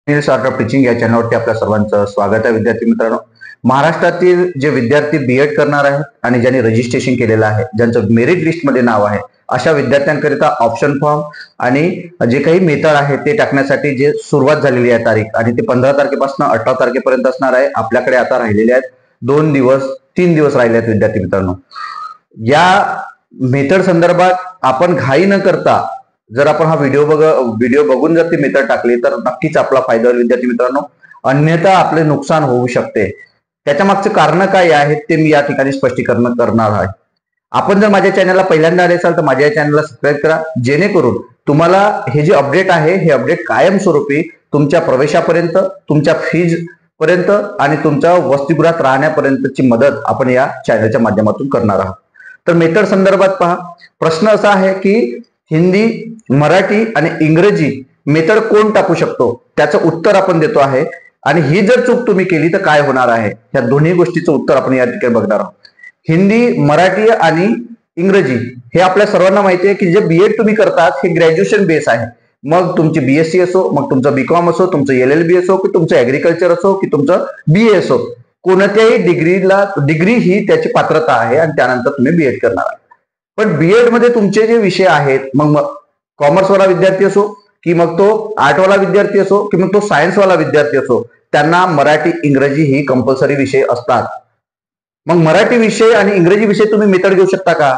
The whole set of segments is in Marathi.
स्टार्टअप टीचिंग या चॅनलवरती आपल्या सर्वांचं स्वागत आहे. विद्यार्थी मित्रांनो, महाराष्ट्रातील जे विद्यार्थी बीएड करणार आहेत आणि ज्यांनी रजिस्ट्रेशन केलेलं आहे, ज्यांचं मेरिट लिस्टमध्ये नाव आहे, अशा विद्यार्थ्यांकरिता ऑप्शन फॉर्म आणि जे काही मेथड आहे ते टाकण्यासाठी जे सुरुवात झालेली आहे तारीख, आणि ते 15 तारखेपासून 18 तारखेपर्यंत असणार आहे. आपल्याकडे आता राहिलेले आहेत 3 दिवस राहिले आहेत. विद्यार्थी मित्रांनो, या मेथड संदर्भात आपण घाई न करता जर आपण हा व्हिडिओ बघून जर ती मेथड टाकली तर नक्कीच आपला फायदा होईल विद्यार्थी मित्रांनो, अन्यथा आपले नुकसान होऊ शकते. त्याच्या मागचे कारण काय आहेत ते मी या ठिकाणी स्पष्टीकरण करणार आहे. आपण जर माझ्या चॅनलला पहिल्यांदा आले असाल तर माझ्या चॅनलला सबस्क्राईब करा, जेणेकरून तुम्हाला हे जे अपडेट आहे हे अपडेट कायमस्वरूपी तुमच्या प्रवेशापर्यंत, तुमच्या फीज पर्यंत आणि तुमच्या वसतिगृहात राहण्यापर्यंतची मदत आपण या चॅनलच्या माध्यमातून करणार आहोत. तर मेथड संदर्भात पहा, प्रश्न असा आहे की हिंदी, मराठी आणि इंग्रजी मेथड कोण टाकू शकतो, त्याचं उत्तर आपण देतो आहे. आणि ही जर चूक तुम्ही केली तर काय होणार आहे, या दोन्ही गोष्टीचं उत्तर आपण या ठिकाणी बघणार आहोत. हिंदी, मराठी आणि इंग्रजी हे आपल्या सर्वांना माहिती आहे की जे बीएड तुम्ही करतात हे ग्रॅज्युएशन बेस आहे. मग तुमची बीएससी असो, मग तुमचं बीकॉम असो, तुमचं LLB असो, की तुमचं ऍग्रिकल्चर असो, की तुमचं BA असो, कोणत्याही डिग्री ही त्याची पात्रता आहे आणि त्यानंतर तुम्ही बीएड करणार आहात. पण बीएड मध्ये तुमचे जे विषय आहेत, मग कॉमर्सवाला विद्यार्थी असो, की मग तो आर्टवाला विद्यार्थी असो, की मग तो सायन्सवाला विद्यार्थी असो, त्यांना मराठी, इंग्रजी ही कंपल्सरी विषय असतात. मग मराठी विषय आणि इंग्रजी विषय तुम्ही मेथड घेऊ शकता का?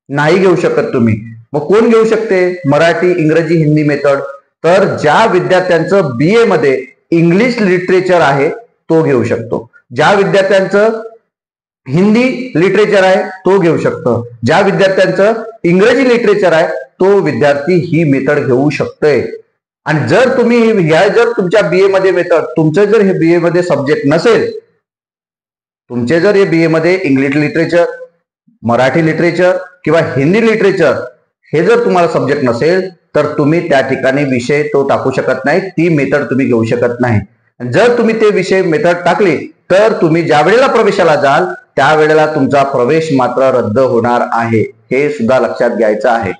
नाही घेऊ शकत तुम्ही. मग कोण घेऊ शकते मराठी, इंग्रजी, हिंदी मेथड? तर ज्या विद्यार्थ्यांचं BA मध्ये इंग्लिश लिटरेचर आहे तो घेऊ शकतो. ज्या विद्यार्थ्यांचं हिंदी लिटरेचर आहे तो घेऊ शकतो. ज्या विद्यार्थ्यांचं इंग्रजी लिटरेचर आहे तो विद्यार्थी ही मेथड घेऊ शकतोय. आणि जर तुम्ही जर तुमच्या BA मध्ये मेथड, तुमचं जर हे BA मध्ये सब्जेक्ट नसेल, तुमचे जर हे BA मध्ये इंग्लिश लिटरेचर, मराठी लिटरेचर किंवा हिंदी लिटरेचर हे जर तुम्हाला सब्जेक्ट नसेल तर तुम्ही त्या ठिकाणी विषय तो टाकू शकत नाही, ती मेथड तुम्ही घेऊ शकत नाही. जर तुम्ही ते विषय मेथड टाकली तर तुम्ही ज्या वेळेला प्रवेशाला जाल त्यावेळेला तुमचा प्रवेश मात्र रद्द होणार आहे, हे सुद्धा लक्षात घ्यायचं आहे.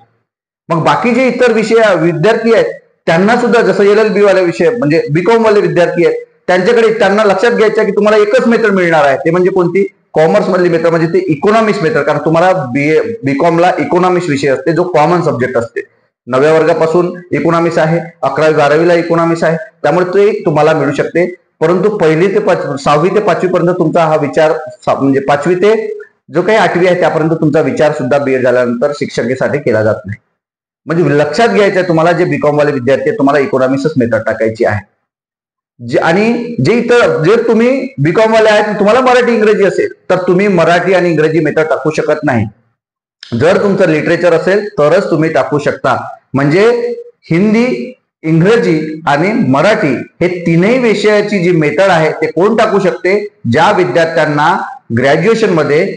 मग बाकी जे इतर विषय विद्यार्थी आहेत त्यांना सुद्धा, जसं LLB वाले विषय म्हणजे बीकॉम वाले विद्यार्थी आहेत, त्यांना लक्षात घ्यायचं की तुम्हाला एकच मेथड मिळणार आहे, ते म्हणजे कोणती? कॉमर्स मधली मेथड, म्हणजे ते इकॉनॉमिक्स मेथड. कारण तुम्हाला बीकॉमला इकॉनॉमिक्स विषय असते जो कॉमन सब्जेक्ट असते. 9व्या वर्गापासून इकॉनॉमिक्स आहे, 11वी 12वीला इकॉनॉमिक्स आहे, त्यामुळे ते तुम्हाला मिळू शकते. परंतु 1ली ते 6वी ते 5वी पर्यंत तुमचा हा विचार, म्हणजे 5वी ते जो काही 8वी आहे त्यापर्यंत तुमचा विचार सुद्धा BA झाल्यानंतर शिक्षकेसाठी केला जात नाही. म्हणजे लक्षात घ्यायचं आहे तुम्हाला, जे बीकॉम वाले विद्यार्थी आहेत तुम्हाला इकॉनॉमिक्सच मेथड टाकायची आहे. आणि जे इतर जर तुम्ही बीकॉम वाले आहेत तुम्हाला मराठी इंग्रजी असेल तर तुम्ही मराठी आणि इंग्रजी मेथड टाकू शकत नाही. जर तुमचं लिटरेचर असेल तरच तुम्ही टाकू शकता. म्हणजे हिंदी, इंग्रजी आणि मराठी हे तीनही विषयाची जी मेथड आहे ते कोण टाकू शकते? ज्या विद्यार्थ्यांना ग्रॅज्युएशन मध्ये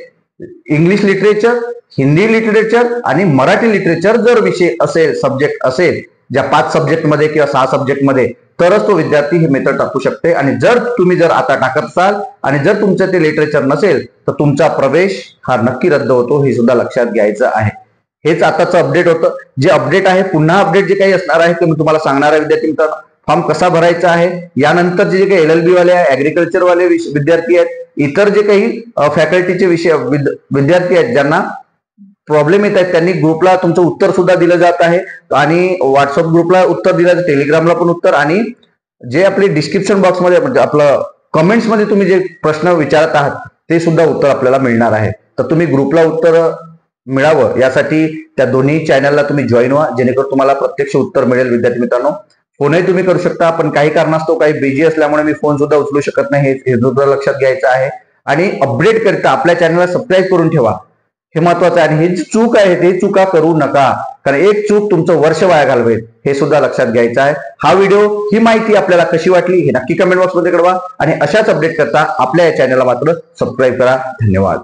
इंग्लिश लिटरेचर, हिंदी लिटरेचर आणि मराठी लिटरेचर जर विषय असेल, सब्जेक्ट असेल, ज्या 5 सब्जेक्ट मध्ये किंवा 6 सब्जेक्ट मध्ये, तरच तो विद्यार्थी हे मेथड टाकू शकते. आणि जर तुम्ही आता टाकत असाल आणि जर तुमचं ते लिटरेचर नसेल तर तुमचा प्रवेश हा नक्की रद्द होतो, हे सुद्धा लक्षात घ्यायचं आहे. हेच आताचं अपडेट होतं. जे अपडेट आहे, पुन्हा अपडेट जे काही असणार आहे ते मी तुम्हाला सांगणार आहे. विद्यार्थी मित्रांनो, फॉर्म कसा भरायचा आहे, यानंतर जे काही LLB वाले आहे, ऍग्रिकल्चर वाले विद्यार्थी आहेत, इतर जे काही फॅकल्टीचे विषय विद्यार्थी आहेत ज्यांना प्रॉब्लेम येत आहेत, त्यांनी ग्रुपला तुमचं उत्तर सुद्धा दिलं जात आहे. आणि व्हॉट्सअप ग्रुपला उत्तर दिलं जातं, टेलिग्रामला पण उत्तर, आणि जे आपले डिस्क्रिप्शन बॉक्समध्ये म्हणजे आपलं कमेंट्स मध्ये तुम्ही जे प्रश्न विचारत आहात ते सुद्धा उत्तर आपल्याला मिळणार आहे. तर तुम्ही ग्रुपला उत्तर मिळावं यासाठी त्या दोन्ही चॅनलला तुम्ही जॉईन व्हा, जेणेकरून तुम्हाला प्रत्यक्ष उत्तर मिळेल. विद्यार्थी मित्रांनो, फोनही तुम्ही करू शकता, पण काही कारणास्तव काही बिझी असल्यामुळे मी फोन सुद्धा उचलू शकत नाही, हे सुद्धा लक्षात घ्यायचं आहे. आणि अपडेट करता आपल्या चॅनलला सबस्क्राईब करून ठेवा, हे महत्वाचं आहे. आणि ही जी चूक आहे ते चुका करू नका, कारण एक चूक तुमचं वर्ष वाया घालवेल, हे सुद्धा लक्षात घ्यायचं आहे. हा व्हिडिओ, ही माहिती आपल्याला कशी वाटली हे नक्की कमेंट बॉक्समध्ये कळवा. आणि अशाच अपडेट करता आपल्या या चॅनलला मात्र सबस्क्राईब करा. धन्यवाद.